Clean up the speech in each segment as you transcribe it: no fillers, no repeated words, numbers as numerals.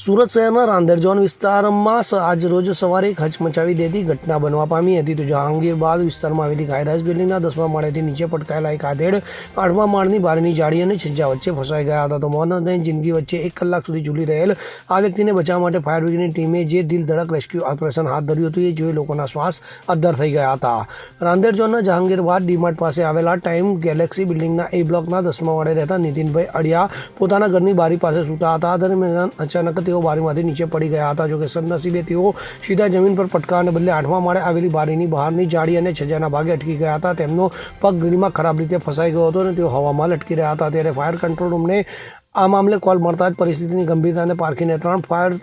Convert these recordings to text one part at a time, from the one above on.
સુરત શહેરના રાંદેર ઝોન વિસ્તારમાં આજ રોજ સવારે એક હચમચાવી દેતી ઘટના બનવા પામી હતી. તો જહાંગીરબાદ વિસ્તારમાં આવેલી હાઈરાઇઝ બિલ્ડિંગના 10મા માળેથી નીચે પટકાયેલા એક આધેડ 8મા માળની બારીની જાળી અને છજ્જા વચ્ચે ફસાઈ ગયા હતા. તો મોતની જિંદગી વચ્ચે 1 કલાક સુધી ઝૂલી રહેલ આ વ્યક્તિને બચાવવા માટે ફાયર બ્રિગેડની ટીમે જે દિલ ધડક રેસ્ક્યુ ઓપરેશન હાથ ધર્યું હતું એ જોઈ લોકોના શ્વાસ અદ્ધર થઈ ગયા હતા. રાંદેર ઝોનના જહાંગીરબાદ ડીમાર્ટ પાસે આવેલા ટાઈમ ગેલેક્સી બિલ્ડિંગના એ બ્લોકના 10મા માળે રહેતા નીતિનભાઈ અડિયા પોતાના ઘરની બારી પાસે સૂતા હતા. દરમિયાન અચાનક તેઓ બારીમાંથી નીચે પડી ગયા હતા. જોકે સદનસીબે તેઓ સીધા જમીન પર પટકાવાને બદલે 8મા માળે આવેલી બારીની બહારની જાળી અને છજ્જાના ભાગે અટકી ગયા હતા. તેમનો પગ ગળીમાં ખરાબ રીતે ફસાઈ ગયો હતો અને તેઓ હવામાં લટકી રહ્યા હતા. ત્યારે ફાયર કંટ્રોલ રૂમને આ મામલે કોલ મળતા જ પરિસ્થિતિની ગંભીરતાને પારખીને 3 ફાયર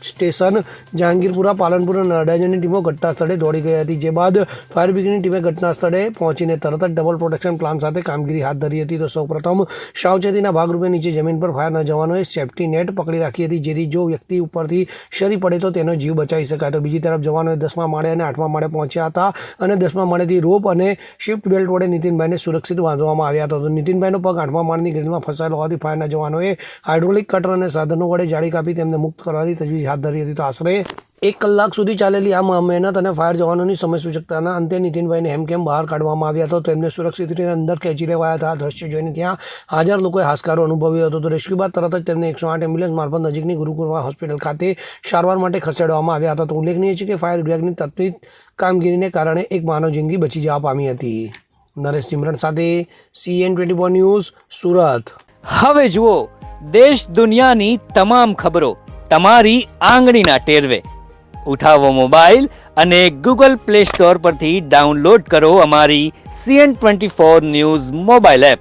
સ્ટેશન જહાંગીરપુરા, પાલનપુર અને અડાજણની ટીમો ઘટના સ્થળે દોડી ગઈ હતી. જે બાદ ફાયર બ્રિગેડની ટીમે ઘટના સ્થળે પહોંચીને તરત જ ડબલ પ્રોટેક્શન પ્લાન સાથે કામગીરી હાથ ધરી હતી. તો સૌપ્રથમ સાવચેતીના ભાગરૂપે નીચે જમીન પર ફાયરના જવાનોએ સેફ્ટી નેટ પકડી રાખી હતી, જેથી જો વ્યક્તિ ઉપરથી સરી પડે તો તેનો જીવ બચાવી શકાય. તો બીજી તરફ જવાનોએ 10મા માળે અને 8મા માળે પહોંચ્યા હતા અને 10મા માળેથી રોપ અને શિફ્ટ બેલ્ટ વડે નીતિનભાઈને સુરક્ષિત બાંધવામાં આવ્યા હતા. તો નીતિનભાઈનો પગ 8મા માળની ગ્રીલમાં ફસાયેલો હોવાથી ફાયરના જવાનોએ હાઇડ્રોલિક કટર અને સાધનો વડે જાળી કાપી તેમને મુક્ત કરવાની તજવીજ હાથ ધરી હતી. તો આશરે 1 કલાક સુધી ચાલેલી આ મહેનત અને ફાયર જવાનોની સમય સૂચકતાના અંતે નીતિનભાઈને હેમખેમ બહાર કાઢવામાં આવ્યા હતા. તેમને સુરક્ષિત રીતે અંદર ખેંચી લેવાયા હતા. આ દ્રશ્ય જોઈને ત્યાં હાજર લોકોએ હાશકારો અનુભવ્યો હતો. તો રેસ્ક્યુ બાદ તરત જ તેમને 108 એમ્બ્યુલન્સ મારફત નજીકની ગુરુકુળ હોસ્પિટલ ખાતે સારવાર માટે ખસેડવામાં આવ્યા હતા. તો ઉલ્લેખનીય છે કે ફાયર વિભાગની તત્વિત કામગીરીને કારણે એક માનવ જિંદગી બચી જવા પામી હતી. નરેશ સિમરન સાથે CN24 ન્યૂઝ, સુરત. હવે જુઓ દેશ દુનિયાની તમામ ખબરો તમારી આંગળીના ટેરવે. ઉઠાવો મોબાઈલ અને Google Play Store પરથી ડાઉનલોડ કરો અમારી CN24 ન્યૂઝ મોબાઈલ એપ.